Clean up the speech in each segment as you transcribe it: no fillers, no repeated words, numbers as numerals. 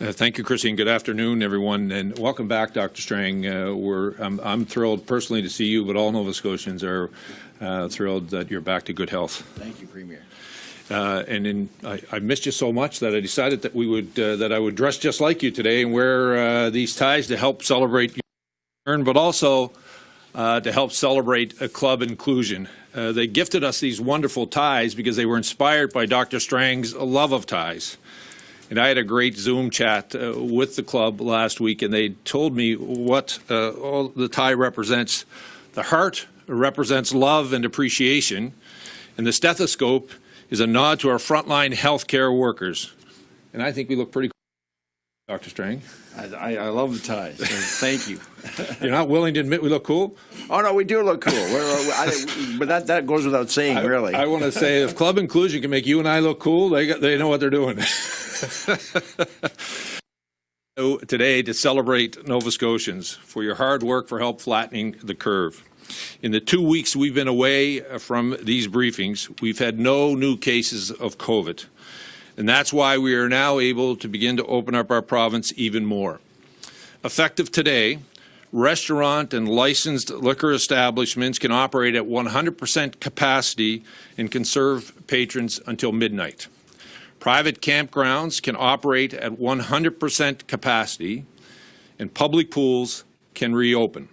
Thank you, Christine. Good afternoon, everyone, and welcome back, Dr. Strang. I'm thrilled personally to see you, but all Nova Scotians are thrilled that you're back to good health. Thank you, Premier. I missed you so much that I decided that I would dress just like you today and wear these ties to help celebrate your return, but also to help celebrate a club inclusion. They gifted us these wonderful ties because they were inspired by Dr. Strang's love of ties. And I had a great Zoom chat with the club last week, and they told me what all the tie represents. The heart represents love and appreciation, and the stethoscope is a nod to our frontline healthcare workers. And I think we look pretty cool, Dr. Strang. I love the ties. So thank you. You're not willing to admit we look cool? Oh, no, we do look cool. But that goes without saying, really. I want to say if club inclusion can make you and I look cool, they know what they're doing. Today to celebrate Nova Scotians for your hard work for help flattening the curve. In the 2 weeks we've been away from these briefings, we've had no new cases of COVID. And that's why we are now able to begin to open up our province even more. Effective today, restaurant and licensed liquor establishments can operate at 100% capacity and can serve patrons until midnight. Private campgrounds can operate at 100% capacity, and public pools can reopen.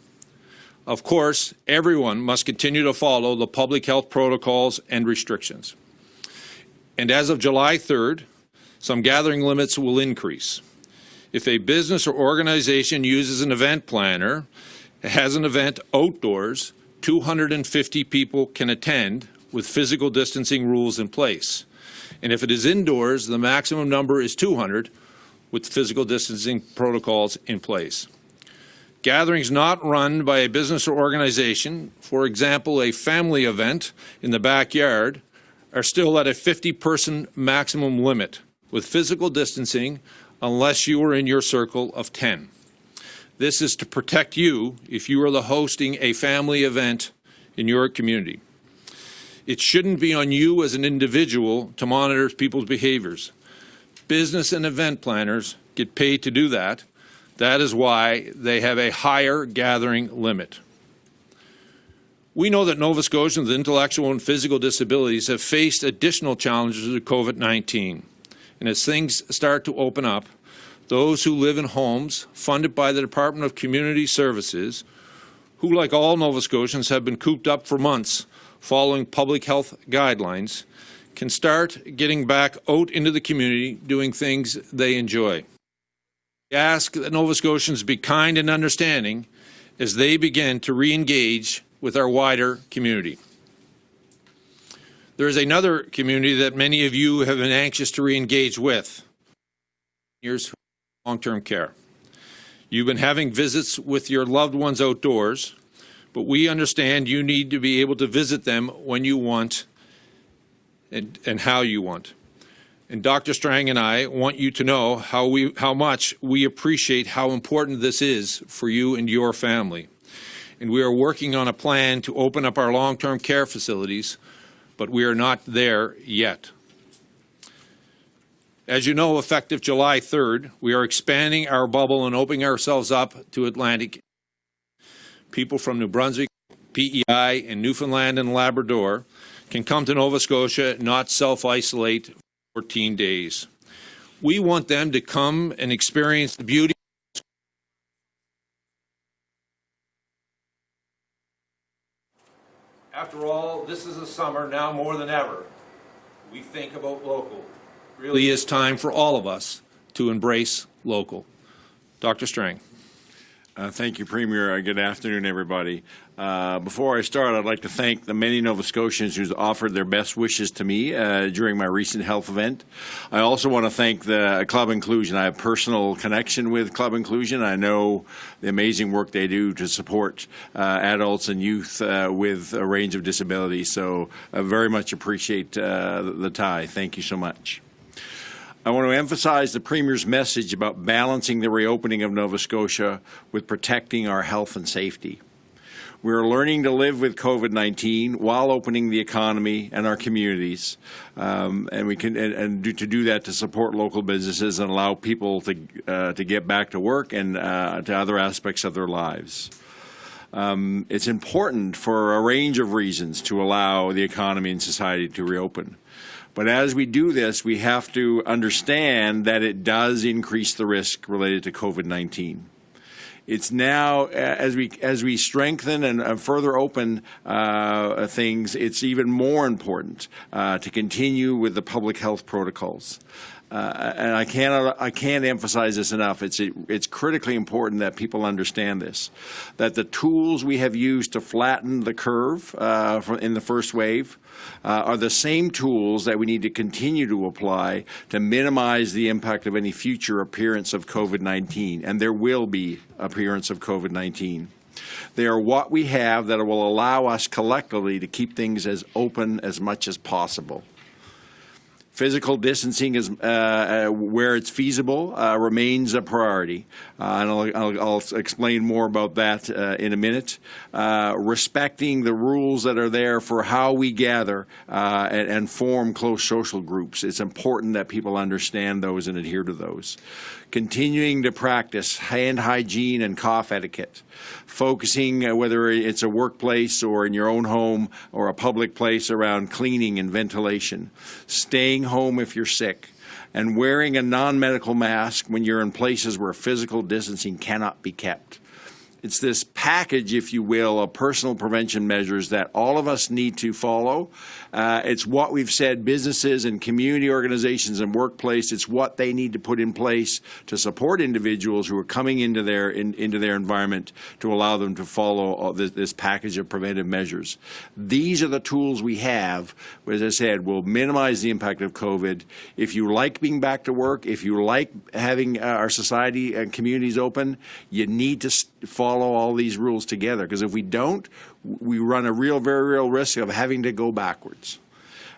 Of course, everyone must continue to follow the public health protocols and restrictions. And as of July 3rd, some gathering limits will increase. If a business or organization uses an event planner, has an event outdoors, 250 people can attend with physical distancing rules in place. And if it is indoors, the maximum number is 200 with physical distancing protocols in place. Gatherings not run by a business or organization, for example, a family event in the backyard, are still at a 50-person maximum limit with physical distancing unless you are in your circle of 10. This is to protect you if you are hosting a family event in your community. It shouldn't be on you as an individual to monitor people's behaviors. Business and event planners get paid to do that. That is why they have a higher gathering limit. We know that Nova Scotians with intellectual and physical disabilities have faced additional challenges with COVID-19. And as things start to open up, those who live in homes funded by the Department of Community Services, who, like all Nova Scotians, have been cooped up for months following public health guidelines, can start getting back out into the community doing things they enjoy. We ask that Nova Scotians be kind and understanding as they begin to re-engage with our wider community. There is another community that many of you have been anxious to re-engage with. Here's long-term care. You've been having visits with your loved ones outdoors, but we understand you need to be able to visit them when you want and how you want. And Dr. Strang and I want you to know how much we appreciate how important this is for you and your family. And we are working on a plan to open up our long-term care facilities, but we are not there yet. As you know, effective July 3rd, we are expanding our bubble and opening ourselves up to Atlantic. People from New Brunswick, PEI, and Newfoundland and Labrador can come to Nova Scotia, not self-isolate for 14 days. We want them to come and experience the beauty. After all, this is the summer now more than ever. We think about local. It really is time for all of us to embrace local. Dr. Strang. Thank you, Premier. Good afternoon, everybody. Before I start, I'd like to thank the many Nova Scotians who's offered their best wishes to me during my recent health event. I also want to thank the Club Inclusion. I have personal connection with Club Inclusion. I know the amazing work they do to support adults and youth with a range of disabilities. So I very much appreciate the tie. Thank you so much. I want to emphasize the Premier's message about balancing the reopening of Nova Scotia with protecting our health and safety. We're learning to live with COVID-19 while opening the economy and our communities, and we can to do that to support local businesses and allow people to get back to work and to other aspects of their lives. It's important for a range of reasons to allow the economy and society to reopen. But as we do this, we have to understand that it does increase the risk related to COVID-19. It's now, as we strengthen and further open things, it's even more important to continue with the public health protocols. And I can't emphasize this enough. It's critically important that people understand this, that the tools we have used to flatten the curve in the first wave are the same tools that we need to continue to apply to minimize the impact of any future appearance of COVID-19, and there will be appearance of COVID-19. They are what we have that will allow us collectively to keep things as open as much as possible. Physical distancing is where it's feasible remains a priority, and I'll explain more about that in a minute. Respecting the rules that are there for how we gather and form close social groups. It's important that people understand those and adhere to those. Continuing to practice hand hygiene and cough etiquette, focusing whether it's a workplace or in your own home or a public place around cleaning and ventilation, staying home if you're sick, and wearing a non-medical mask when you're in places where physical distancing cannot be kept. It's this package, if you will, of personal prevention measures that all of us need to follow. It's what we've said businesses and community organizations and workplace, it's what they need to put in place to support individuals who are coming into their environment to allow them to follow this package of preventive measures. These are the tools we have, as I said, will minimize the impact of COVID. If you like being back to work, if you like having our society and communities open, you need to follow all these rules together, because if we don't, we run a very real risk of having to go backwards.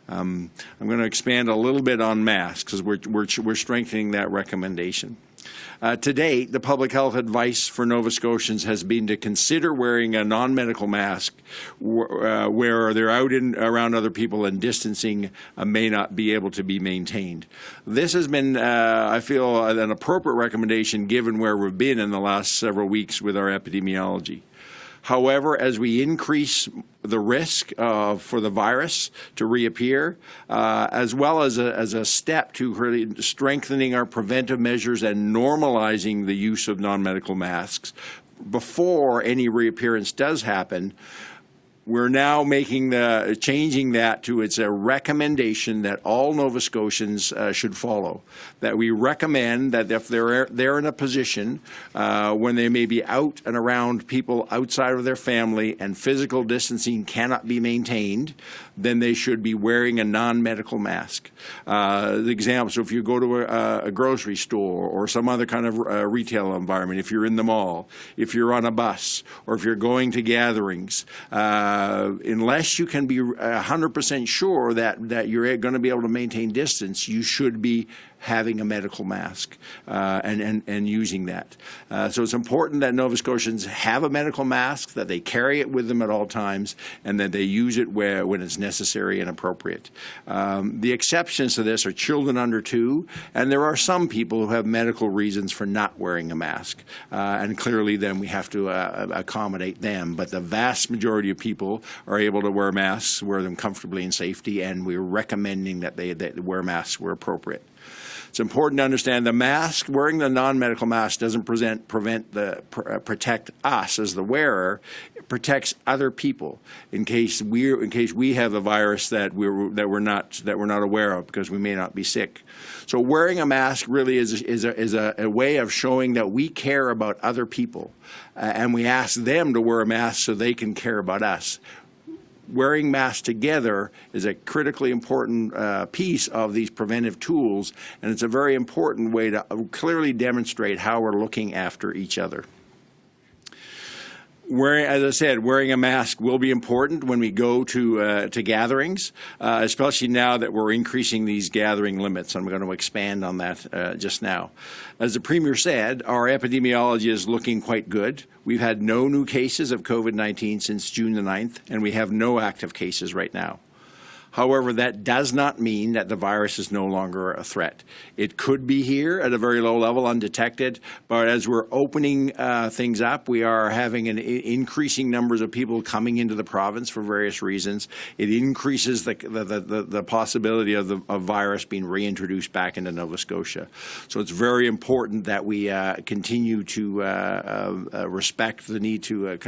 I'm going to expand a little bit on masks, because we're strengthening that recommendation. To date, the public health advice for Nova Scotians has been to consider wearing a non-medical mask where they're out around other people and distancing may not be able to be maintained. This has been, I feel, an appropriate recommendation given where we've been in the last several weeks with our epidemiology. However, as we increase the risk for the virus to reappear, as well as a step to really strengthening our preventive measures and normalizing the use of non-medical masks before any reappearance does happen, we're now changing that to it's a recommendation that all Nova Scotians should follow. That we recommend that if they're in a position when they may be out and around people outside of their family and physical distancing cannot be maintained, then they should be wearing a non-medical mask. The example, so if you go to a grocery store or some other kind of retail environment, if you're in the mall, if you're on a bus, or if you're going to gatherings, unless you can be 100% sure that you're going to be able to maintain distance, you should be having a medical mask and using that. So it's important that Nova Scotians have a medical mask, that they carry it with them at all times, and that they use it when it's necessary and appropriate. The exceptions to this are children under 2, and there are some people who have medical reasons for not wearing a mask, and clearly then we have to accommodate them. But the vast majority of people are able to wear masks, wear them comfortably and safety, and we're recommending that they wear masks where appropriate. It's important to understand the mask, wearing the non-medical mask doesn't protect us as the wearer. It protects other people in case we have a virus that we're not aware of because we may not be sick. So wearing a mask really is a way of showing that we care about other people, and we ask them to wear a mask so they can care about us. Wearing masks together is a critically important piece of these preventive tools, and it's a very important way to clearly demonstrate how we're looking after each other. As I said, wearing a mask will be important when we go to gatherings, especially now that we're increasing these gathering limits. I'm going to expand on that just now. As the Premier said, our epidemiology is looking quite good. We've had no new cases of COVID-19 since June the 9th, and we have no active cases right now. However, that does not mean that the virus is no longer a threat. It could be here at a very low level, undetected, but as we're opening things up, we are having an increasing numbers of people coming into the province for various reasons. It increases the possibility of the virus being reintroduced back into Nova Scotia. So it's very important that we continue to respect the need to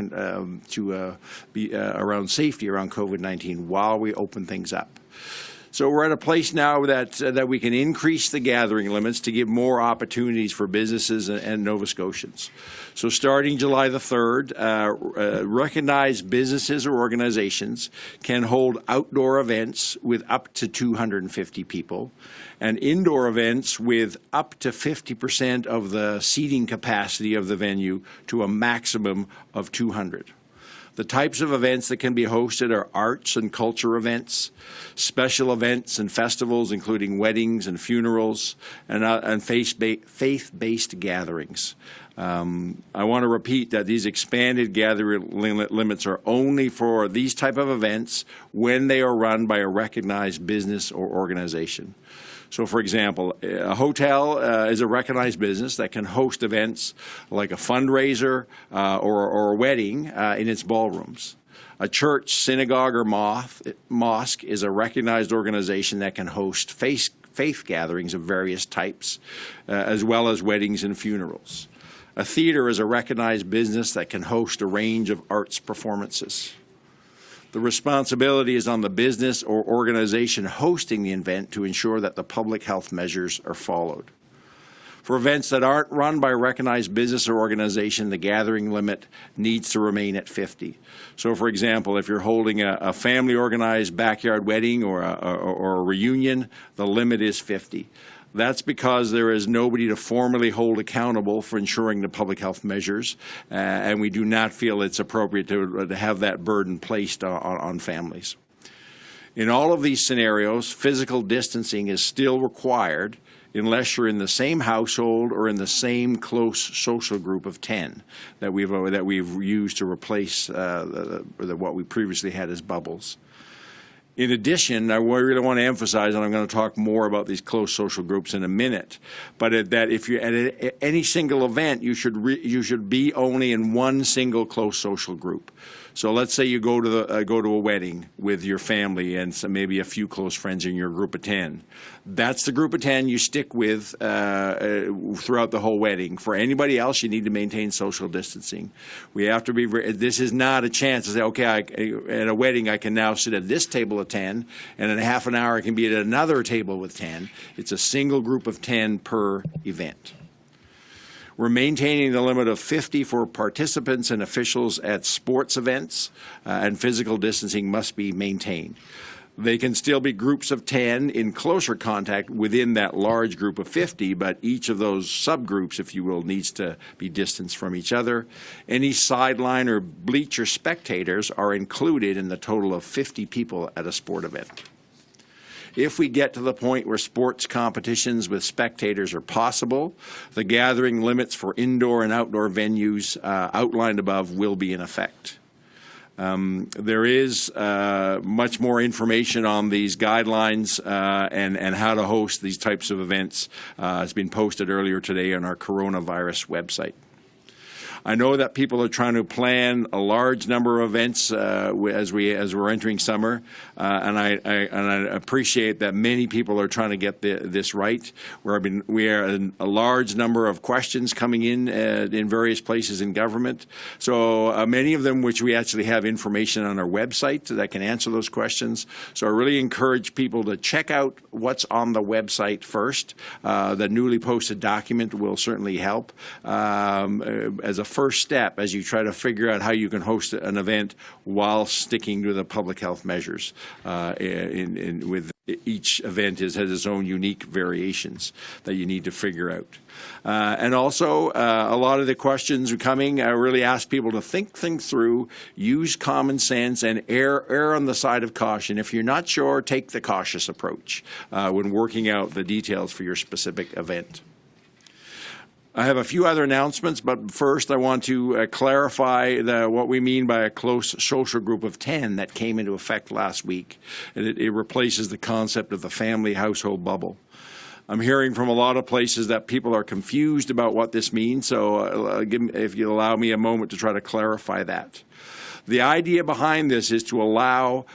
be around safety around COVID-19 while we open things up. So we're at a place now that we can increase the gathering limits to give more opportunities for businesses and Nova Scotians. So starting July the 3rd, recognized businesses or organizations can hold outdoor events with up to 250 people and indoor events with up to 50% of the seating capacity of the venue to a maximum of 200. The types of events that can be hosted are arts and culture events, special events and festivals, including weddings and funerals, and faith-based gatherings. I want to repeat that these expanded gathering limits are only for these type of events when they are run by a recognized business or organization. So, for example, a hotel is a recognized business that can host events like a fundraiser or a wedding in its ballrooms. A church, synagogue, or mosque is a recognized organization that can host faith gatherings of various types, as well as weddings and funerals. A theater is a recognized business that can host a range of arts performances. The responsibility is on the business or organization hosting the event to ensure that the public health measures are followed. For events that aren't run by a recognized business or organization, the gathering limit needs to remain at 50. So, for example, if you're holding a family-organized backyard wedding or a reunion, the limit is 50. That's because there is nobody to formally hold accountable for ensuring the public health measures, and we do not feel it's appropriate to have that burden placed on families. In all of these scenarios, physical distancing is still required unless you're in the same household or in the same close social group of 10 that we've used to replace what we previously had as bubbles. In addition, I really want to emphasize, and I'm going to talk more about these close social groups in a minute, but that if you're at any single event, you should be only in one single close social group. So let's say you go to a wedding with your family and maybe a few close friends in your group of 10. That's the group of 10 you stick with throughout the whole wedding. For anybody else, you need to maintain social distancing. We have to be. This is not a chance to say, okay, at a wedding I can now sit at this table of 10, and in a half an hour I can be at another table with 10. It's a single group of 10 per event. We're maintaining the limit of 50 for participants and officials at sports events, and physical distancing must be maintained. They can still be groups of 10 in closer contact within that large group of 50, but each of those subgroups, if you will, needs to be distanced from each other. Any sideline or bleacher spectators are included in the total of 50 people at a sport event. If we get to the point where sports competitions with spectators are possible, the gathering limits for indoor and outdoor venues outlined above will be in effect. There is much more information on these guidelines and how to host these types of events. It's been posted earlier today on our coronavirus website. I know that people are trying to plan a large number of events as we're entering summer, and I appreciate that many people are trying to get this right. We are a large number of questions coming in various places in government. So many of them, which we actually have information on our website that can answer those questions. So I really encourage people to check out what's on the website first. The newly posted document will certainly help as a first step as you try to figure out how you can host an event while sticking to the public health measures. If each event has its own unique variations that you need to figure out. And also, a lot of the questions coming really ask people to think things through, use common sense, and err on the side of caution. If you're not sure, take the cautious approach when working out the details for your specific event. I have a few other announcements, but first I want to clarify what we mean by a close social group of 10 that came into effect last week. It replaces the concept of the family household bubble. I'm hearing from a lot of places that people are confused about what this means, so if you allow me a moment to try to clarify that. The idea behind this is to allow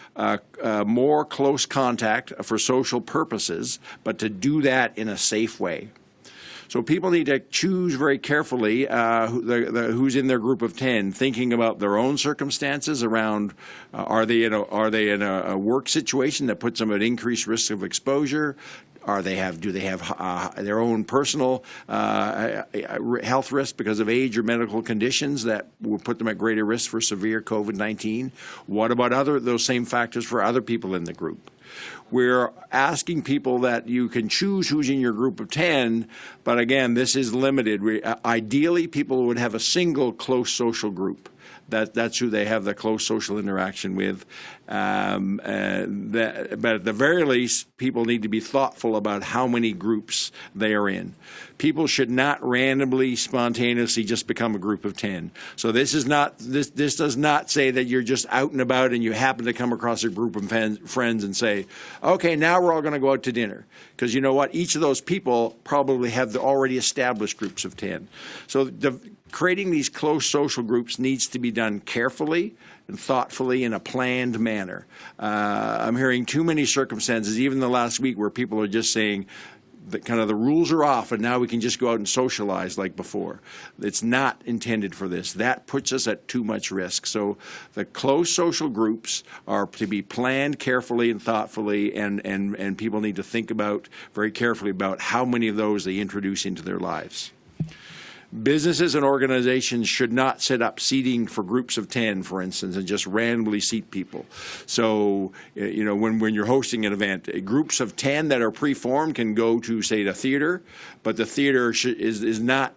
more close contact for social purposes, but to do that in a safe way. So people need to choose very carefully who's in their group of 10, thinking about their own circumstances around are they in a work situation that puts them at increased risk of exposure? Do they have their own personal health risk because of age or medical conditions that will put them at greater risk for severe COVID-19? What about those same factors for other people in the group? We're asking people that you can choose who's in your group of 10, but again, this is limited. Ideally, people would have a single close social group. That's who they have the close social interaction with. But at the very least, people need to be thoughtful about how many groups they are in. People should not randomly, spontaneously just become a group of 10. So this does not say that you're just out and about and you happen to come across a group of friends and say, okay, now we're all going to go out to dinner. Because you know what? Each of those people probably have the already established groups of 10. So creating these close social groups needs to be done carefully and thoughtfully in a planned manner. I'm hearing too many circumstances, even the last week, where people are just saying that kind of the rules are off and now we can just go out and socialize like before. It's not intended for this. That puts us at too much risk. So the close social groups are to be planned carefully and thoughtfully, and people need to think about very carefully about how many of those they introduce into their lives. Businesses and organizations should not set up seating for groups of 10, for instance, and just randomly seat people. So, you know, when you're hosting an event, groups of 10 that are pre-formed can go to, say, the theater, but the theater is not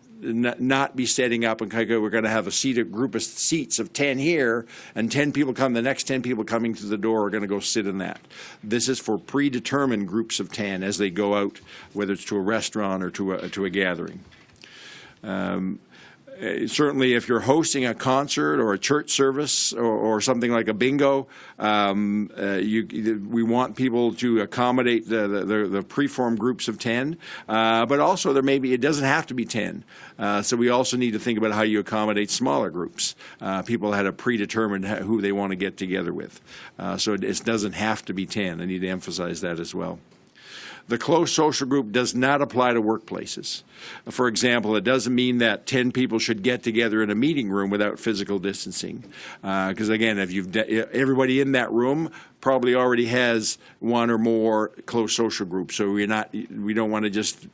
be setting up and we're going to have a group of seats of 10 here, and 10 people come. The next 10 people coming through the door are going to go sit in that. This is for predetermined groups of 10 as they go out, whether it's to a restaurant or to a gathering. Certainly, if you're hosting a concert or a church service or something like a bingo, we want people to accommodate the preformed groups of 10. But also, it doesn't have to be 10. So we also need to think about how you accommodate smaller groups. People had a predetermined who they want to get together with. So it doesn't have to be 10. I need to emphasize that as well. The close social group does not apply to workplaces. For example, it doesn't mean that 10 people should get together in a meeting room without physical distancing. Because again, if everybody in that room probably already has one or more close social groups, so we don't want to just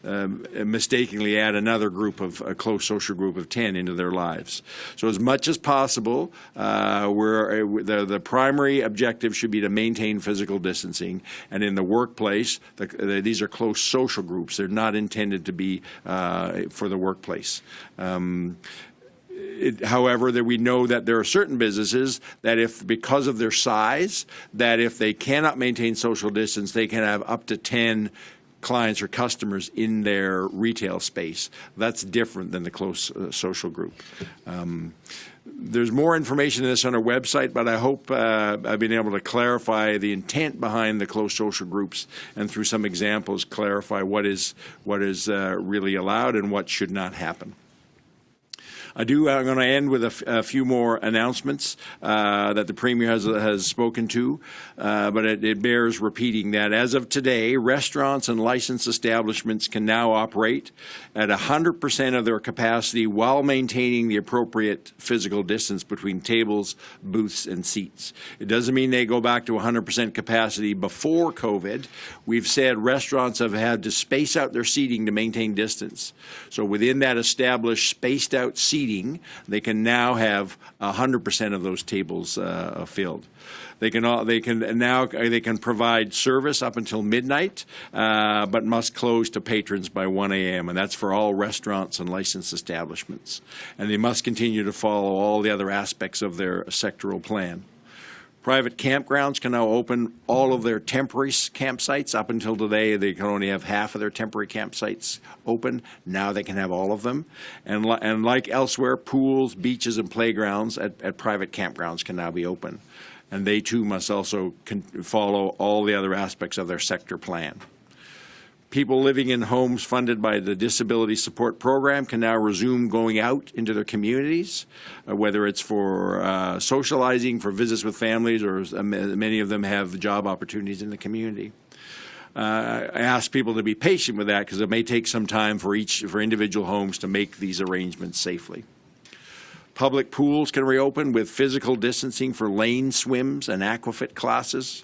mistakenly add another group of a close social group of 10 into their lives. So as much as possible, the primary objective should be to maintain physical distancing, and in the workplace, these are close social groups. They're not intended to be for the workplace. However, we know that there are certain businesses that because of their size, that if they cannot maintain social distance, they can have up to 10 clients or customers in their retail space. That's different than the close social group. There's more information on this on our website, but I hope I've been able to clarify the intent behind the close social groups, and through some examples clarify what is really allowed and what should not happen. I'm going to end with a few more announcements that the Premier has spoken to, but it bears repeating that as of today, restaurants and licensed establishments can now operate at 100% of their capacity while maintaining the appropriate physical distance between tables, booths, and seats. It doesn't mean they go back to 100% capacity before COVID. We've said restaurants have had to space out their seating to maintain distance. So within that established spaced out seating, seating, they can now have 100% of those tables filled. They can provide service up until midnight, but must close to patrons by 1 a.m. and that's for all restaurants and licensed establishments. And they must continue to follow all the other aspects of their sectoral plan. Private campgrounds can now open all of their temporary campsites. Up until today, they can only have half of their temporary campsites open. Now they can have all of them. And like elsewhere, pools, beaches, and playgrounds at private campgrounds can now be open. And they too must also follow all the other aspects of their sector plan. People living in homes funded by the Disability Support Program can now resume going out into their communities, whether it's for socializing, for visits with families, or many of them have job opportunities in the community. I ask people to be patient with that because it may take some time for individual homes to make these arrangements safely. Public pools can reopen with physical distancing for lane swims and aquafit classes.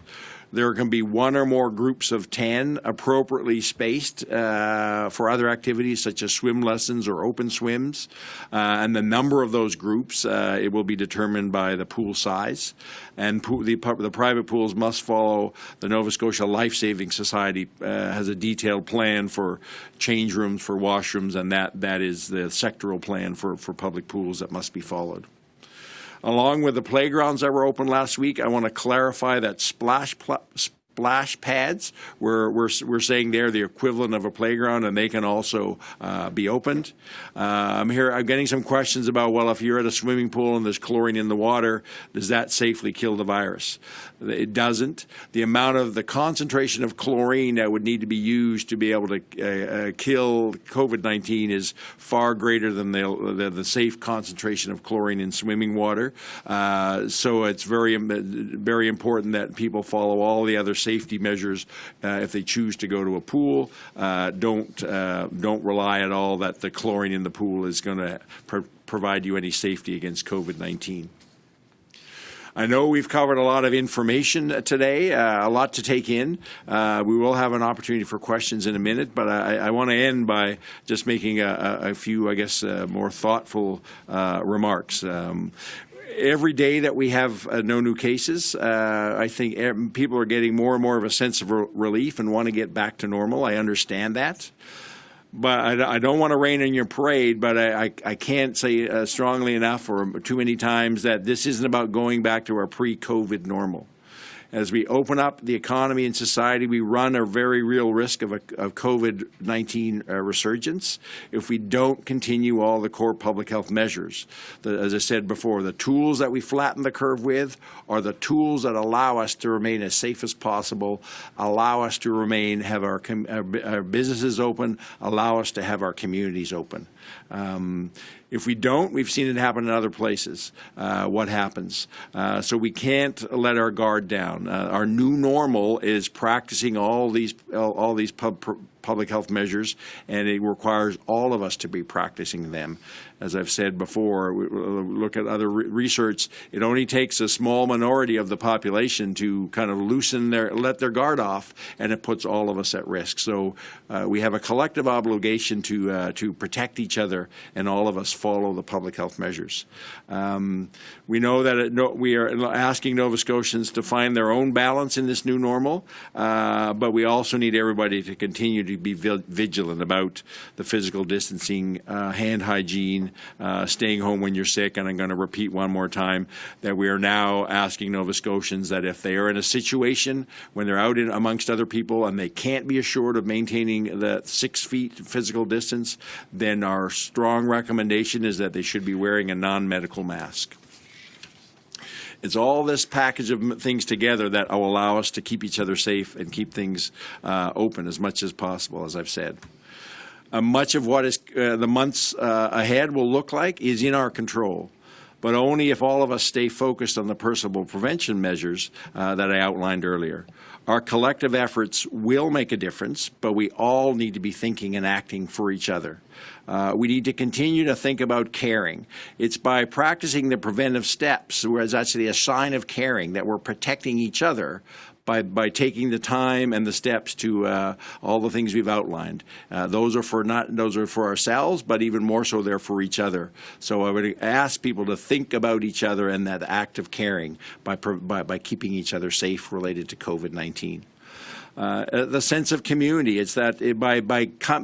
There can be one or more groups of 10 appropriately spaced for other activities such as swim lessons or open swims. And the number of those groups, it will be determined by the pool size. And the private pools must follow the Nova Scotia Life Saving Society has a detailed plan for change rooms, for washrooms, and that is the sectoral plan for public pools that must be followed. Along with the playgrounds that were open last week, I want to clarify that splash pads, we're saying they're the equivalent of a playground, and they can also be opened. I'm getting some questions about, well, if you're at a swimming pool and there's chlorine in the water, does that safely kill the virus? It doesn't. The concentration of chlorine that would need to be used to be able to kill COVID-19 is far greater than the safe concentration of chlorine in swimming water. So it's very important that people follow all the other safety measures if they choose to go to a pool. Don't rely at all that the chlorine in the pool is going to provide you any safety against COVID-19. I know we've covered a lot of information today, a lot to take in. We will have an opportunity for questions in a minute, but I want to end by just making a few, I guess, more thoughtful remarks. Every day that we have no new cases, I think people are getting more and more of a sense of relief and want to get back to normal. I understand that. But I don't want to rain on your parade, but I can't say strongly enough or too many times that this isn't about going back to our pre-COVID normal. As we open up the economy and society, we run a very real risk of COVID-19 resurgence if we don't continue all the core public health measures. As I said before, the tools that we flatten the curve with are the tools that allow us to remain as safe as possible, allow us to have our businesses open, allow us to have our communities open. If we don't, we've seen it happen in other places. What happens? So we can't let our guard down. Our new normal is practicing all these public health measures, and it requires all of us to be practicing them. As I've said before, we look at other research, it only takes a small minority of the population to kind of let their guard off, and it puts all of us at risk. So we have a collective obligation to protect each other, and all of us follow the public health measures. We know that we are asking Nova Scotians to find their own balance in this new normal, but we also need everybody to continue to be vigilant about the physical distancing, hand hygiene, staying home when you're sick. And I'm going to repeat one more time that we are now asking Nova Scotians that if they are in a situation when they're out amongst other people and they can't be assured of maintaining the 6 feet physical distance, then our strong recommendation is that they should be wearing a non-medical mask. It's all this package of things together that will allow us to keep each other safe and keep things open as much as possible, as I've said. Much of what the months ahead will look like is in our control, but only if all of us stay focused on the personal prevention measures that I outlined earlier. Our collective efforts will make a difference, but we all need to be thinking and acting for each other. We need to continue to think about caring. It's by practicing the preventive steps, whereas actually a sign of caring, that we're protecting each other by taking the time and the steps to all the things we've outlined. Those are for ourselves, but even more so they're for each other. So I would ask people to think about each other and that act of caring by keeping each other safe related to COVID-19. The sense of community. It's that by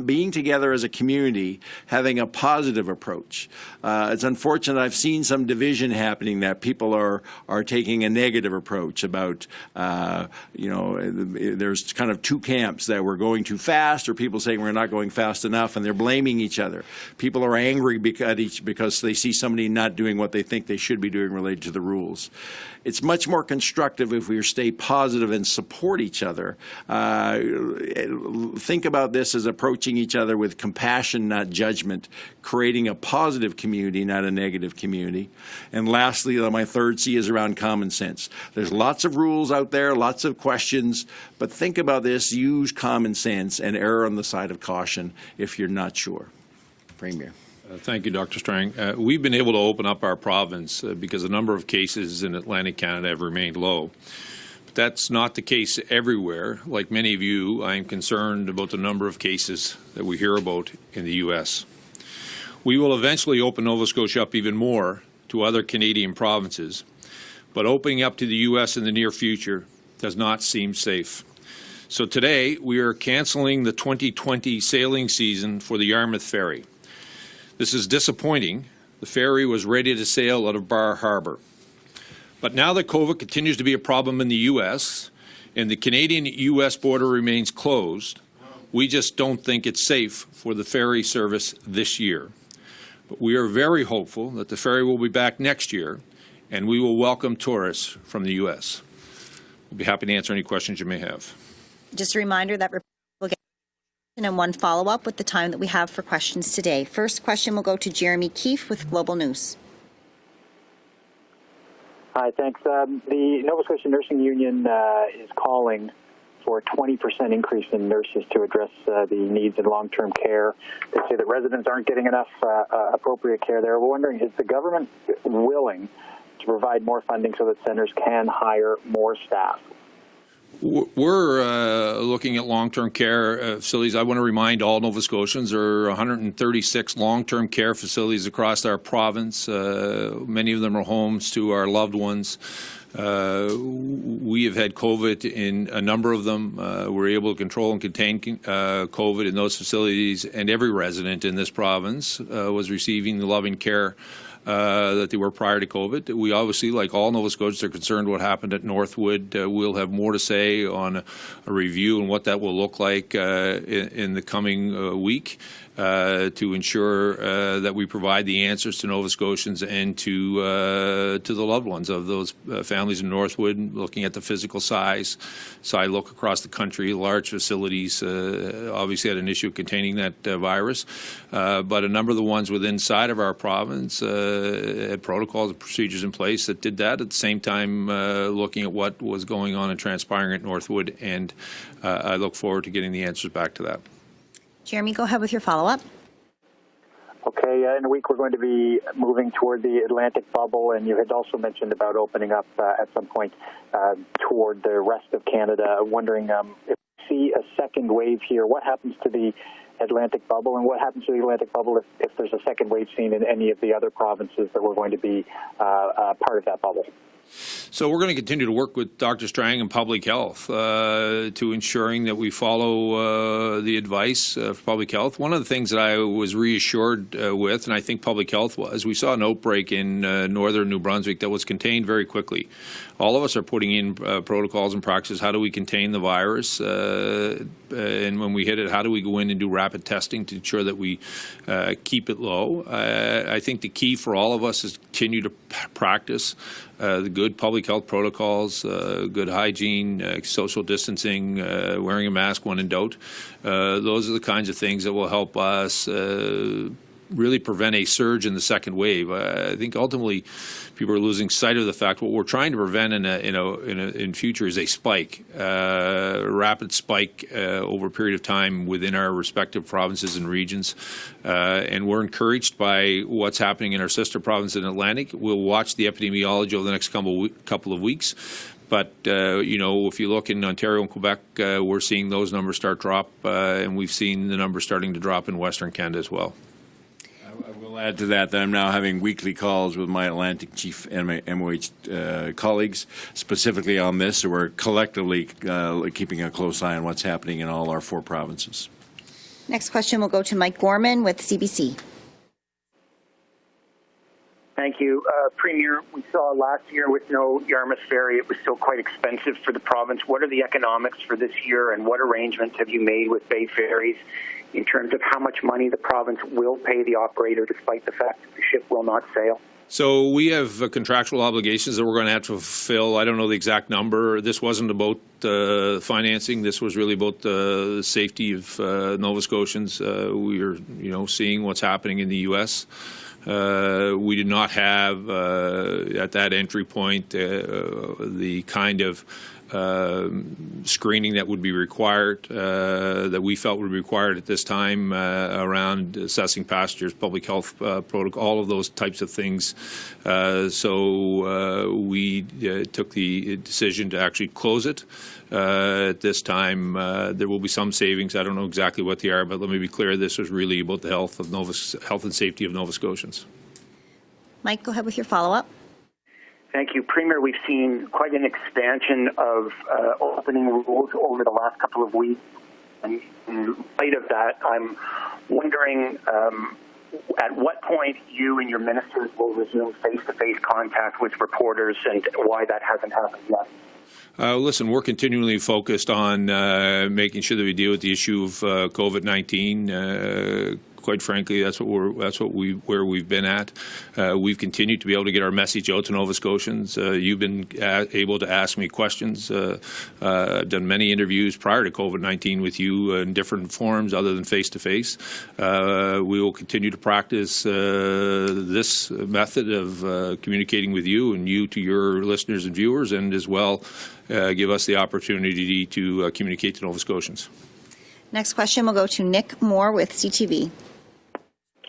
being together as a community, having a positive approach. It's unfortunate I've seen some division happening that people are taking a negative approach about, there's kind of two camps that we're going too fast or people saying we're not going fast enough and they're blaming each other. People are angry because they see somebody not doing what they think they should be doing related to the rules. It's much more constructive if we stay positive and support each other. Think about this as approaching each other with compassion, not judgment, creating a positive community, not a negative community. And lastly, my third C is around common sense. There's lots of rules out there, lots of questions, but think about this, use common sense and err on the side of caution if you're not sure. Premier. Thank you, Dr. Strang. We've been able to open up our province because the number of cases in Atlantic Canada have remained low. But that's not the case everywhere. Like many of you, I am concerned about the number of cases that we hear about in the U.S. We will eventually open Nova Scotia up even more to other Canadian provinces, but opening up to the U.S. in the near future does not seem safe. So today, we are cancelling the 2020 sailing season for the Yarmouth ferry. This is disappointing. The ferry was ready to sail out of Bar Harbor. But now that COVID continues to be a problem in the U.S. and the Canadian-U.S. border remains closed, we just don't think it's safe for the ferry service this year. But we are very hopeful that the ferry will be back next year and we will welcome tourists from the U.S. We'll be happy to answer any questions you may have. Just a reminder that we'll get and one follow-up with the time that we have for questions today. First question will go to Jeremy Keefe with Global News. Hi, thanks. The Nova Scotia Nursing Union is calling for a 20% increase in nurses to address the needs in long-term care. They say that residents aren't getting enough appropriate care there. We're wondering, is the government willing to provide more funding so that centres can hire more staff? We're looking at long-term care facilities. I want to remind all Nova Scotians there are 136 long-term care facilities across our province. Many of them are homes to our loved ones. We have had COVID in a number of them. We're able to control and contain COVID in those facilities, and every resident in this province was receiving the loving care that they were prior to COVID. We obviously, like all Nova Scotians, are concerned what happened at Northwood. We'll have more to say on a review and what that will look like in the coming week to ensure that we provide the answers to Nova Scotians and to the loved ones of those families in Northwood, looking at the physical size. So I look across the country, large facilities obviously had an issue containing that virus, but a number of the ones within inside of our province had protocols and procedures in place that did that. At the same time, looking at what was going on and transpiring at Northwood, and I look forward to getting the answers back to that. Jeremy, go ahead with your follow-up. Okay, in a week we're going to be moving toward the Atlantic bubble, and you had also mentioned about opening up at some point toward the rest of Canada. Wondering if we see a second wave here, what happens to the Atlantic bubble, and what happens to the Atlantic bubble if there's a second wave seen in any of the other provinces that we're going to be part of that bubble? So we're going to continue to work with Dr. Strang and Public Health to ensuring that we follow the advice of Public Health. One of the things that I was reassured with, and I think Public Health was, we saw an outbreak in northern New Brunswick that was contained very quickly. All of us are putting in protocols and practices. How do we contain the virus? And when we hit it, how do we go in and do rapid testing to ensure that we keep it low? I think the key for all of us is to continue to practice the good public health protocols, good hygiene, social distancing, wearing a mask when in doubt. Those are the kinds of things that will help us really prevent a surge in the second wave. I think ultimately people are losing sight of the fact what we're trying to prevent in future is a spike, a rapid spike over a period of time within our respective provinces and regions. And we're encouraged by what's happening in our sister province in Atlantic. We'll watch the epidemiology over the next couple of weeks. But, you know, if you look in Ontario and Quebec, we're seeing those numbers start drop, and we've seen the numbers starting to drop in Western Canada as well. I will add to that I'm now having weekly calls with my Atlantic Chief and my MOH colleagues specifically on this, so we're collectively keeping a close eye on what's happening in all our 4 provinces. Next question will go to Mike Gorman with CBC. Thank you. Premier, we saw last year with no Yarmouth ferry, it was still quite expensive for the province. What are the economics for this year, and what arrangements have you made with Bay Ferries in terms of how much money the province will pay the operator despite the fact that the ship will not sail? So we have contractual obligations that we're going to have to fulfill. I don't know the exact number. This wasn't about financing. This was really about the safety of Nova Scotians. We are, you know, seeing what's happening in the U.S. We did not have at that entry point the kind of screening that would be required, that we felt would be required at this time around assessing passengers, public health protocol, all of those types of things. So we took the decision to actually close it. At this time, there will be some savings. I don't know exactly what they are, but let me be clear, this was really about the health and safety of Nova Scotians. Mike, go ahead with your follow-up. Thank you. Premier, we've seen quite an expansion of opening rules over the last couple of weeks. And in light of that, I'm wondering at what point you and your ministers will resume face-to-face contact with reporters and why that hasn't happened yet. Listen, we're continually focused on making sure that we deal with the issue of COVID-19. Quite frankly, where we've been at. We've continued to be able to get our message out to Nova Scotians. You've been able to ask me questions. I've done many interviews prior to COVID-19 with you in different forms other than face-to-face. We will continue to practice this method of communicating with you and you to your listeners and viewers, and as well give us the opportunity to communicate to Nova Scotians. Next question will go to Nick Moore with CTV.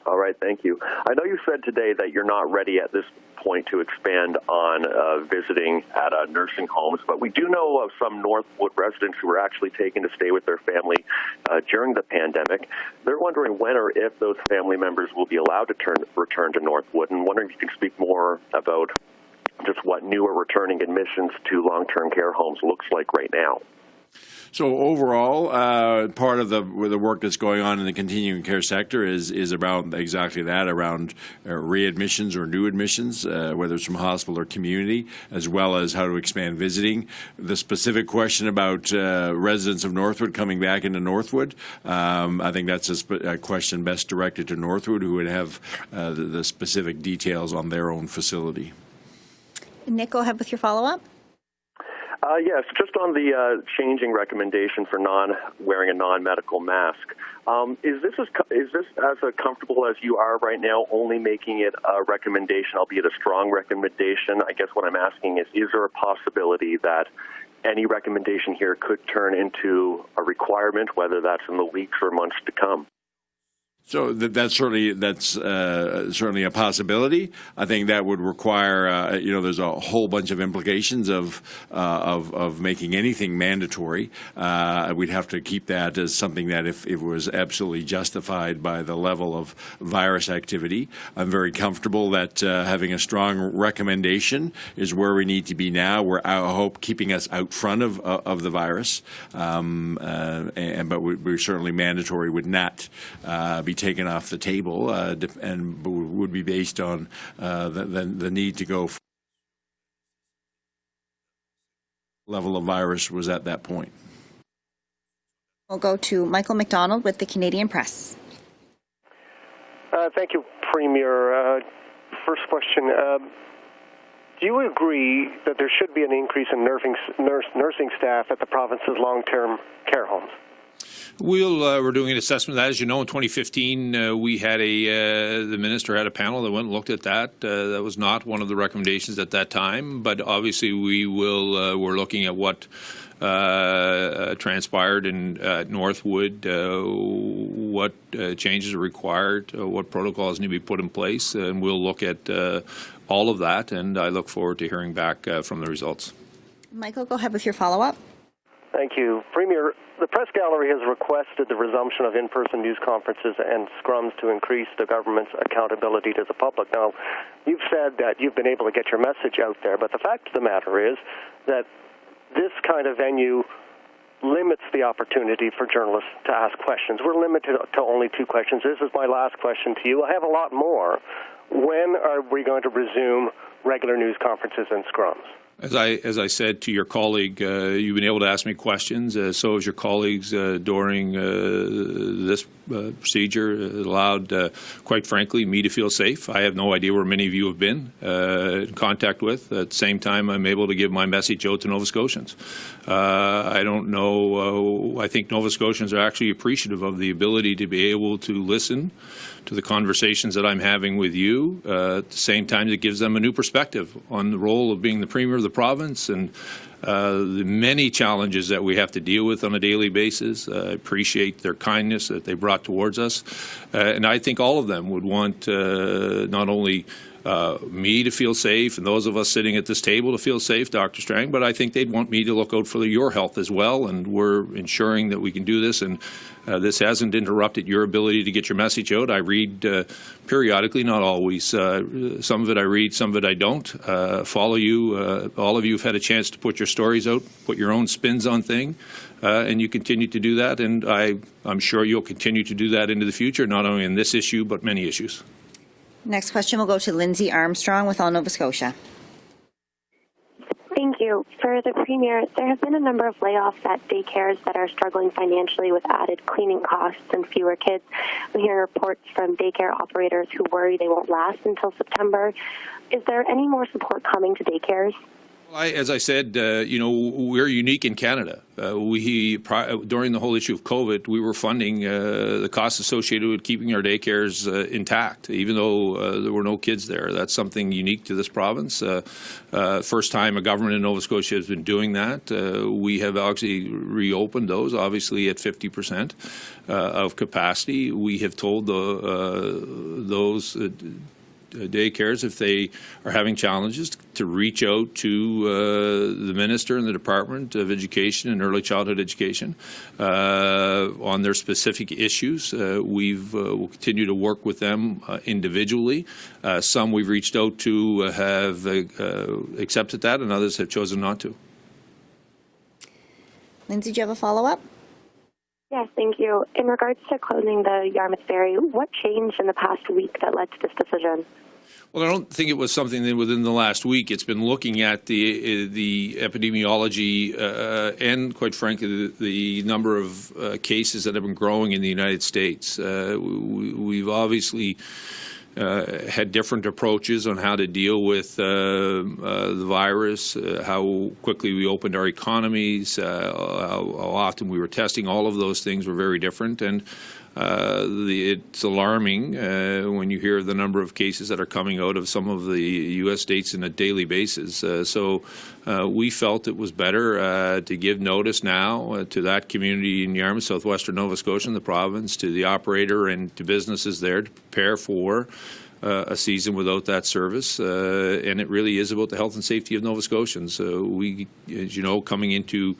All right, thank you. I know you said today that you're not ready at this point to expand on visiting at nursing homes, but we do know of some Northwood residents who were actually taken to stay with their family during the pandemic. They're wondering when or if those family members will be allowed to return to Northwood, and wondering if you can speak more about just what new or returning admissions to long-term care homes looks like right now. So overall, part of the work that's going on in the continuing care sector is about exactly that, around readmissions or new admissions, whether it's from hospital or community, as well as how to expand visiting. The specific question about residents of Northwood coming back into Northwood, I think that's a question best directed to Northwood, who would have the specific details on their own facility. Nick, go ahead with your follow-up. Yes, just on the changing recommendation for wearing a non-medical mask. Is this as comfortable as you are right now, only making it a recommendation, albeit a strong recommendation? I guess what I'm asking is there a possibility that any recommendation here could turn into a requirement, whether that's in the weeks or months to come? So that's certainly a possibility. I think that would require, there's a whole bunch of implications of making anything mandatory. We'd have to keep that as something that if it was absolutely justified by the level of virus activity. I'm very comfortable that having a strong recommendation is where we need to be now. I hope keeping us out front of the virus, but we certainly mandatory would not be taken off the table, and would be based on the need to go. Level of virus was at that point. We'll go to Michael McDonald with the Canadian Press. Thank you, Premier. First question. Do you agree that there should be an increase in nursing staff at the province's long-term care homes? We're doing an assessment of that. As you know, in 2015, we had the minister had a panel that went and looked at that. That was not one of the recommendations at that time, but obviously we're looking at what transpired in Northwood, what changes are required, what protocols need to be put in place, and we'll look at all of that, and I look forward to hearing back from the results. Michael, go ahead with your follow-up. Thank you. Premier, the press gallery has requested the resumption of in-person news conferences and scrums to increase the government's accountability to the public. Now, you've said that you've been able to get your message out there, but the fact of the matter is that this kind of venue limits the opportunity for journalists to ask questions. We're limited to only 2 questions. This is my last question to you. I have a lot more. When are we going to resume regular news conferences and scrums? As I said to your colleague, you've been able to ask me questions. So has your colleagues during this procedure. It allowed, quite frankly, me to feel safe. I have no idea where many of you have been in contact with. At the same time, I'm able to give my message out to Nova Scotians. I don't know. I think Nova Scotians are actually appreciative of the ability to be able to listen to the conversations that I'm having with you. At the same time, it gives them a new perspective on the role of being the Premier of the province and the many challenges that we have to deal with on a daily basis. I appreciate their kindness that they brought towards us. And I think all of them would want not only me to feel safe and those of us sitting at this table to feel safe, Dr. Strang, but I think they'd want me to look out for your health as well, and we're ensuring that we can do this, and this hasn't interrupted your ability to get your message out. I read periodically, not always. Some of it I read, some of it I don't. Follow you. All of you have had a chance to put your stories out, put your own spins on things, and you continue to do that, and I'm sure you'll continue to do that into the future, not only in this issue, but many issues. Next question will go to Lindsay Armstrong with All Nova Scotia. Thank you. For the Premier, there have been a number of layoffs at daycares that are struggling financially with added cleaning costs and fewer kids. I'm hearing reports from daycare operators who worry they won't last until September. Is there any more support coming to daycares? As I said, we're unique in Canada. During the whole issue of COVID, we were funding the costs associated with keeping our daycares intact, even though there were no kids there. That's something unique to this province. First time a government in Nova Scotia has been doing that. We have actually reopened those, obviously at 50% of capacity. We have told those daycares, if they are having challenges, to reach out to the Minister and the Department of Education and Early Childhood Education on their specific issues. We'll continue to work with them individually. Some we've reached out to have accepted that, and others have chosen not to. Lindsay, do you have a follow-up? Yes, thank you. In regards to closing the Yarmouth ferry, what changed in the past week that led to this decision? Well, I don't think it was something that within the last week. It's been looking at the epidemiology and, quite frankly, the number of cases that have been growing in the United States. We've obviously had different approaches on how to deal with the virus, how quickly we opened our economies, how often we were testing. All of those things were very different, and it's alarming when you hear the number of cases that are coming out of some of the U.S. states on a daily basis. So we felt it was better to give notice now to that community in Yarmouth, southwestern Nova Scotia, the province, to the operator and to businesses there to prepare for a season without that service. And it really is about the health and safety of Nova Scotians. We, as you know, coming into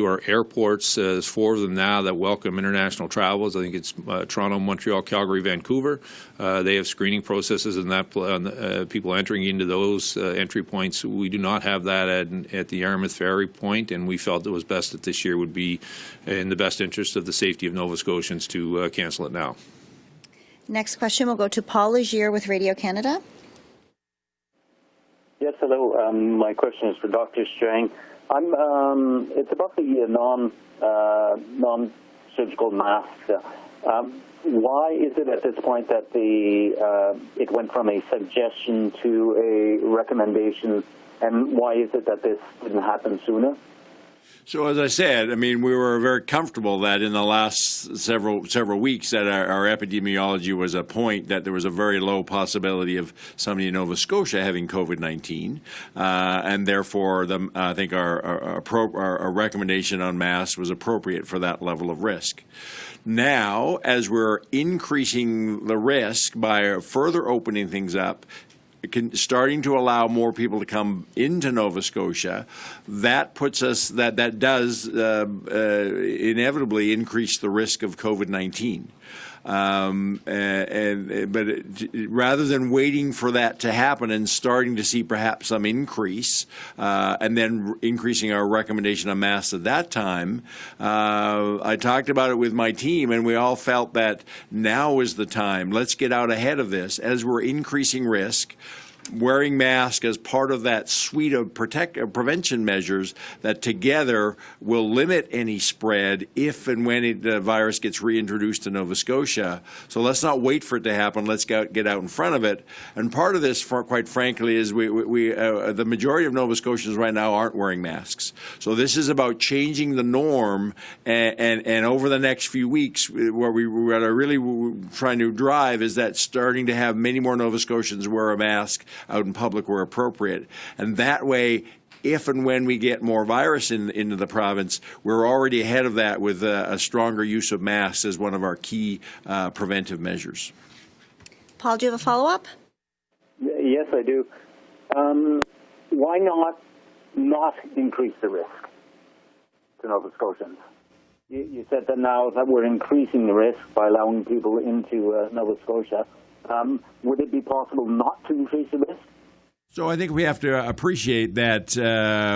our airports, there's 4 of them now that welcome international travels. I think it's Toronto, Montreal, Calgary, Vancouver. They have screening processes and that people entering into those entry points. We do not have that at the Yarmouth ferry point, and we felt it was best that this year would be in the best interest of the safety of Nova Scotians to cancel it now. Next question will go to Paul Legier with Radio Canada. Yes, hello. My question is for Dr. Strang. It's about the non-surgical masks. Why is it at this point that it went from a suggestion to a recommendation, and why is it that this didn't happen sooner? So as I said, I mean, we were very comfortable that in the last several weeks that our epidemiology was a point that there was a very low possibility of somebody in Nova Scotia having COVID-19, and therefore I think our recommendation on masks was appropriate for that level of risk. Now, as we're increasing the risk by further opening things up, starting to allow more people to come into Nova Scotia, that puts us that does inevitably increase the risk of COVID-19. Rather than waiting for that to happen and starting to see perhaps some increase, and then increasing our recommendation on masks at that time, I talked about it with my team, and we all felt that now is the time. Let's get out ahead of this as we're increasing risk. Wearing masks as part of that suite of prevention measures that together will limit any spread if and when the virus gets reintroduced to Nova Scotia. So let's not wait for it to happen. Let's get out in front of it. And part of this, quite frankly, is the majority of Nova Scotians right now aren't wearing masks. So this is about changing the norm. And over the next few weeks, what are really trying to drive is that starting to have many more Nova Scotians wear a mask out in public where appropriate. And that way, if and when we get more virus into the province, we're already ahead of that with a stronger use of masks as one of our key preventive measures. Paul, do you have a follow-up? Yes, I do. Why not increase the risk to Nova Scotians? You said that now that we're increasing the risk by allowing people into Nova Scotia. Would it be possible not to increase the risk? So I think we have to appreciate that,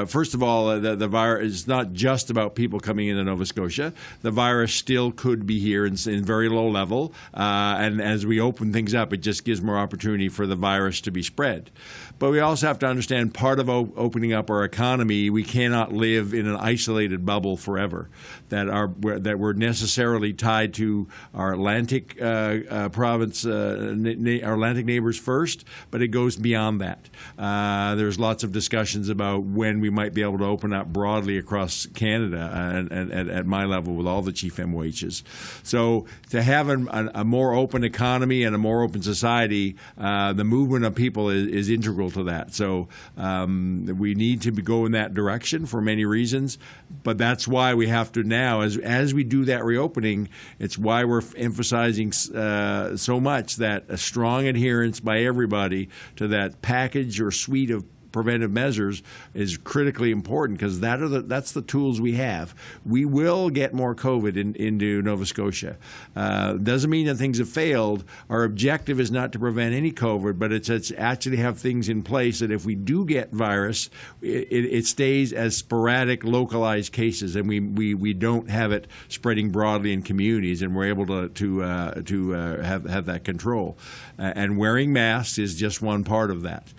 first of all, the virus is not just about people coming into Nova Scotia. The virus still could be here in very low level. And as we open things up, it just gives more opportunity for the virus to be spread. But we also have to understand part of opening up our economy, we cannot live in an isolated bubble forever. That we're necessarily tied to our Atlantic province, our Atlantic neighbors first, but it goes beyond that. There's lots of discussions about when we might be able to open up broadly across Canada at my level with all the chief MOHs. So to have a more open economy and a more open society, the movement of people is integral to that. So we need to go in that direction for many reasons, but that's why we have to now, as we do that reopening, it's why we're emphasizing so much that a strong adherence by everybody to that package or suite of preventive measures is critically important, because that's the tools we have. We will get more COVID into Nova Scotia. Doesn't mean that things have failed. Our objective is not to prevent any COVID, but it's actually have things in place that if we do get virus, it stays as sporadic, localized cases, and we don't have it spreading broadly in communities, and we're able to have that control. And wearing masks is just one part of that.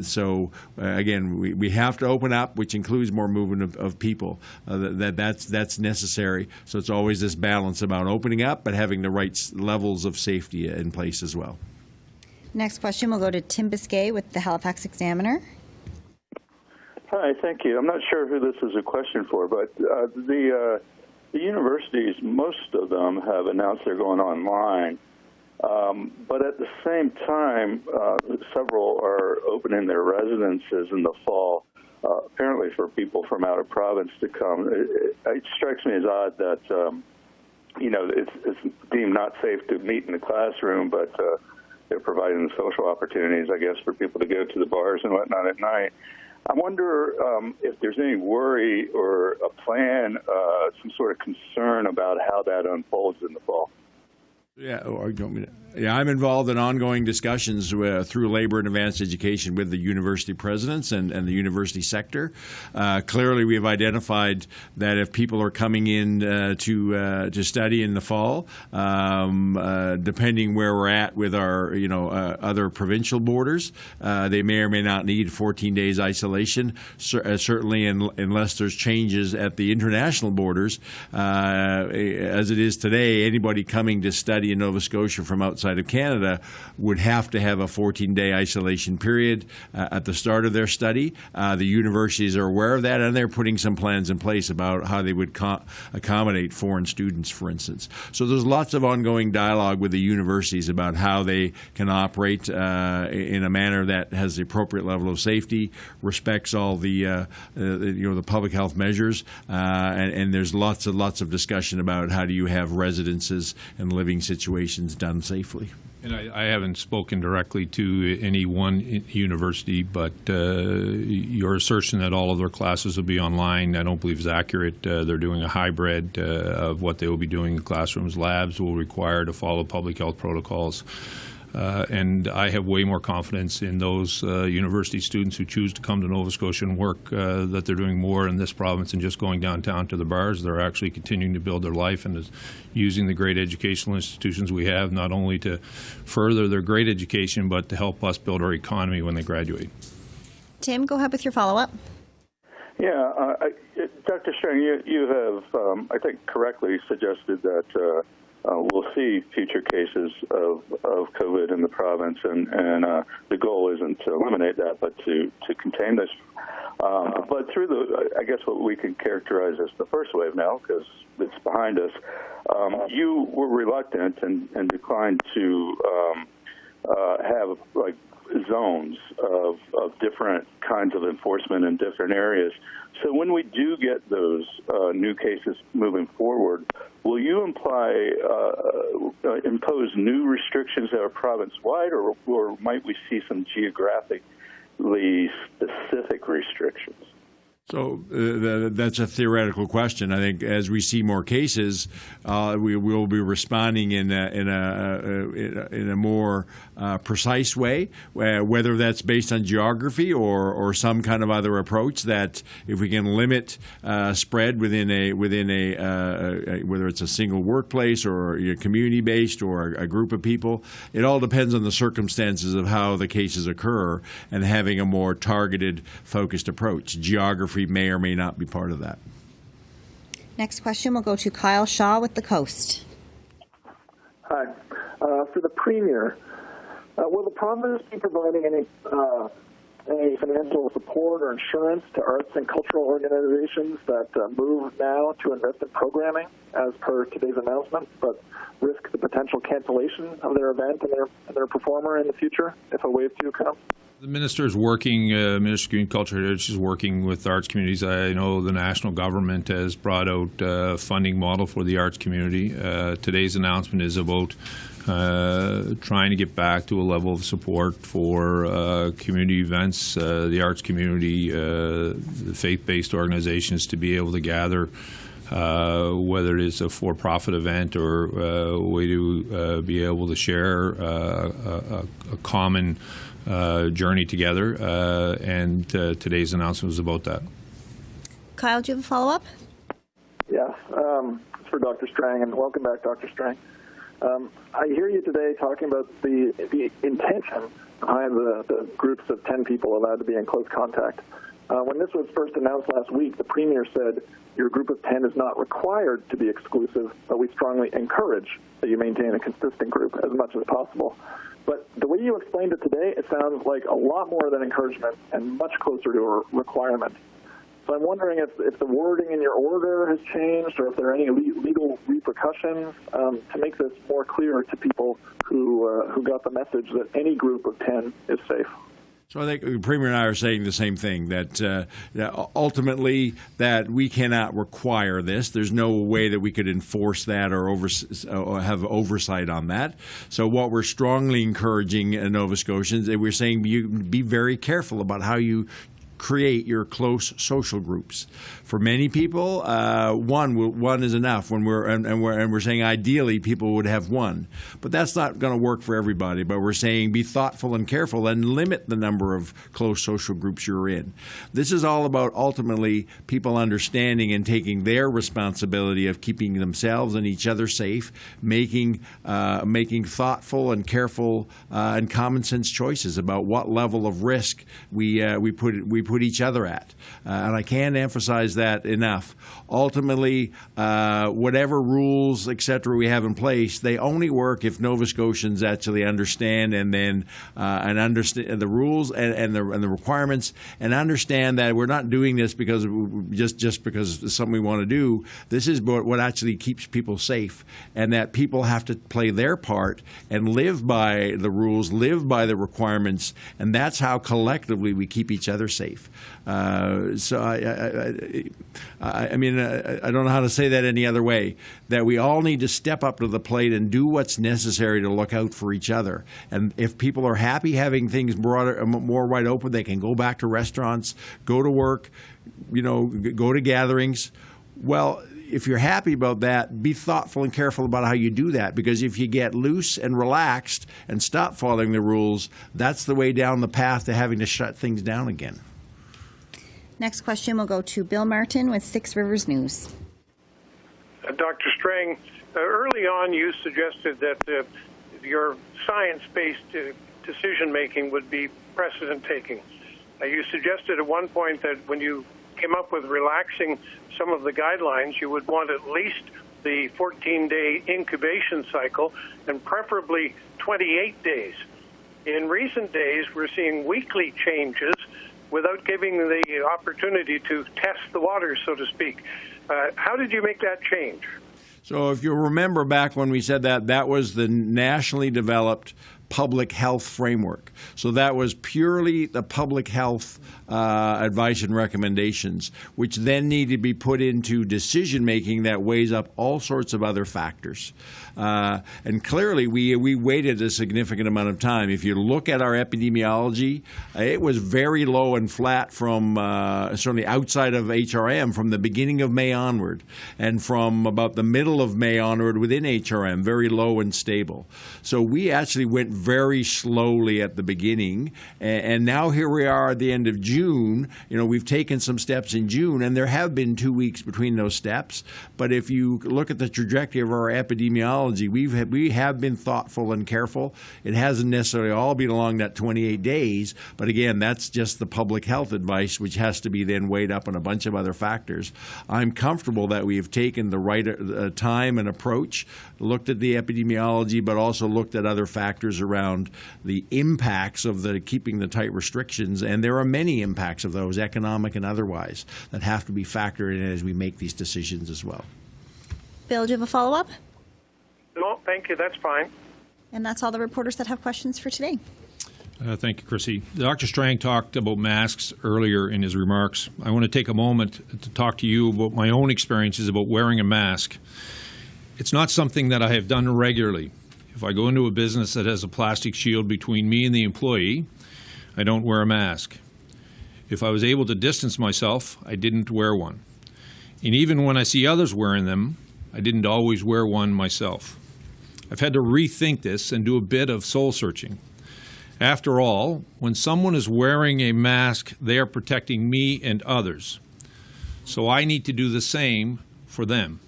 So again, we have to open up, which includes more movement of people. That's necessary. So it's always this balance about opening up, but having the right levels of safety in place as well. Next question will go to Tim Biscay with the Halifax Examiner. Hi, thank you. I'm not sure who this is a question for, but the universities, most of them have announced they're going online. But at the same time, several are opening their residences in the fall, apparently for people from out of province to come. It strikes me as odd that, it's deemed not safe to meet in the classroom, but they're providing the social opportunities, I guess, for people to go to the bars and whatnot at night. I wonder if there's any worry or a plan, some sort of concern about how that unfolds in the fall. Yeah, I'm involved in ongoing discussions through Labor and Advanced Education with the university presidents and the university sector. Clearly, we have identified that if people are coming in to study in the fall, depending where we're at with our other provincial borders, they may or may not need 14 days isolation. Certainly, unless there's changes at the international borders, as it is today, anybody coming to study in Nova Scotia from outside of Canada would have to have a 14-day isolation period at the start of their study. The universities are aware of that, and they're putting some plans in place about how they would accommodate foreign students, for instance. So there's lots of ongoing dialogue with the universities about how they can operate in a manner that has the appropriate level of safety, respects all the public health measures, and there's lots of discussion about how do you have residences and living situations done safely. And I haven't spoken directly to any one university, but your assertion that all of their classes will be online, I don't believe is accurate. They're doing a hybrid of what they will be doing in classrooms. Labs will require to follow public health protocols. And I have way more confidence in those university students who choose to come to Nova Scotia and work that they're doing more in this province than just going downtown to the bars. They're actually continuing to build their life and is using the great educational institutions we have not only to further their great education but to help us build our economy when they graduate. Tim, go ahead with your follow-up. Yeah, Dr. Strang, you have, I think, correctly suggested that we'll see future cases of COVID in the province, and the goal isn't to eliminate that, but to contain this. But through I guess what we can characterize as the first wave now, because it's behind us, you were reluctant and declined to have like zones of different kinds of enforcement in different areas. So when we do get those new cases moving forward, will you impose new restrictions that are province-wide, or might we see some geographically specific restrictions? So that's a theoretical question. I think as we see more cases, we will be responding in a more precise way, whether that's based on geography or some kind of other approach. That if we can limit spread within a whether it's a single workplace or community based or a group of people, it all depends on the circumstances of how the cases occur and having a more targeted, focused approach. Geography may or may not be part of that. Next question will go to Kyle Shaw with the Coast. Hi. For the Premier, will the province be providing any financial support or insurance to arts and cultural organizations that move now to invest in programming, as per today's announcement, but risk the potential cancellation of their event and their performer in the future if a wave 2 comes? The minister is working, Minister of Community Culture Heritage is working with arts communities. I know the national government has brought out a funding model for the arts community. Today's announcement is about trying to get back to a level of support for community events, the arts community, the faith-based organizations to be able to gather, whether it is a for-profit event or a way to be able to share a common journey together, and today's announcement was about that. Kyle, do you have a follow-up? Yes, it's for Dr. Strang, and welcome back, Dr. Strang. I hear you today talking about the intention behind the groups of 10 people allowed to be in close contact. When this was first announced last week, the Premier said your group of 10 is not required to be exclusive, but we strongly encourage that you maintain a consistent group as much as possible. But the way you explained it today, it sounds like a lot more than encouragement and much closer to a requirement. So I'm wondering if the wording in your order has changed, or if there are any legal repercussions to make this more clear to people who got the message that any group of 10 is safe. So I think the Premier and I are saying the same thing, that ultimately that we cannot require this. There's no way that we could enforce that or have oversight on that. So what we're strongly encouraging Nova Scotians, we're saying be very careful about how you create your close social groups. For many people, one is enough. When we're saying ideally people would have one, but that's not going to work for everybody. But we're saying be thoughtful and careful and limit the number of close social groups you're in. This is all about ultimately people understanding and taking their responsibility of keeping themselves and each other safe, making thoughtful and careful and common sense choices about what level of risk we put each other at. And I can't emphasize that enough. Ultimately, whatever rules, et cetera, we have in place, they only work if Nova Scotians actually understand and understand the rules and the requirements, and understand that we're not doing this because just because it's something we want to do. This is what actually keeps people safe, and that people have to play their part and live by the rules, live by the requirements, and that's how collectively we keep each other safe. safe. So I mean, I don't know how to say that any other way, that we all need to step up to the plate and do what's necessary to look out for each other. And if people are happy having things more wide open, they can go back to restaurants, go to work, go to gatherings. Well, if you're happy about that, be thoughtful and careful about how you do that, because if you get loose and relaxed and stop following the rules, that's the way down the path to having to shut things down again. Next question will go to Bill Martin with Six Rivers News. Dr. Strang, early on you suggested that your science-based decision-making would be precedent-taking. You suggested at one point that when you came up with relaxing some of the guidelines, you would want at least the 14-day incubation cycle and preferably 28 days. In recent days, we're seeing weekly changes without giving the opportunity to test the waters, so to speak. How did you make that change? So if you remember back when we said that, that was the nationally developed public health framework. So that was purely the public health advice and recommendations, which then need to be put into decision-making that weighs up all sorts of other factors. And clearly, we waited a significant amount of time. If you look at our epidemiology, it was very low and flat from certainly outside of HRM from the beginning of May onward, and from about the middle of May onward within HRM, very low and stable. So we actually went very slowly at the beginning, and now here we are at the end of June. We've taken some steps in June, and there have been 2 weeks between those steps. But if you look at the trajectory of our epidemiology, we have been thoughtful and careful. It hasn't necessarily all been along that 28 days, but again, that's just the public health advice, which has to be then weighed up on a bunch of other factors. I'm comfortable that we have taken the right time and approach, looked at the epidemiology, but also looked at other factors around the impacts of keeping the tight restrictions, and there are many impacts of those, economic and otherwise, that have to be factored in as we make these decisions as well. Bill, do you have a follow-up? No, thank you. That's fine. And that's all the reporters that have questions for today. Thank you, Chrissy. Dr. Strang talked about masks earlier in his remarks. I want to take a moment to talk to you about my own experiences about wearing a mask. It's not something that I have done regularly. If I go into a business that has a plastic shield between me and the employee, I don't wear a mask. If I was able to distance myself, I didn't wear one. And even when I see others wearing them, I didn't always wear one myself. I've had to rethink this and do a bit of soul searching. After all, when someone is wearing a mask, they are protecting me and others. So I need to do the same for them.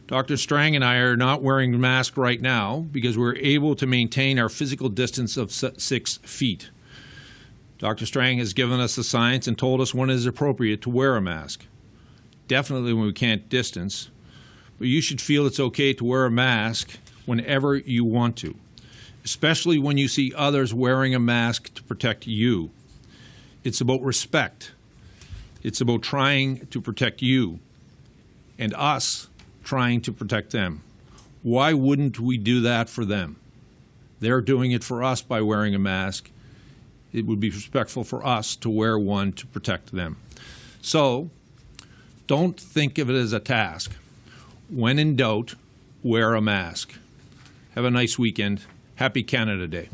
Dr. Strang and I are not wearing masks right now because we're able to maintain our physical distance of 6 feet. Dr. Strang has given us the science and told us when it is appropriate to wear a mask. Definitely when we can't distance, but you should feel it's okay to wear a mask whenever you want to, especially when you see others wearing a mask to protect you. It's about respect. It's about trying to protect you and us trying to protect them. Why wouldn't we do that for them? They're doing it for us by wearing a mask. It would be respectful for us to wear one to protect them. So don't think of it as a task. When in doubt, wear a mask. Have a nice weekend. Happy Canada Day.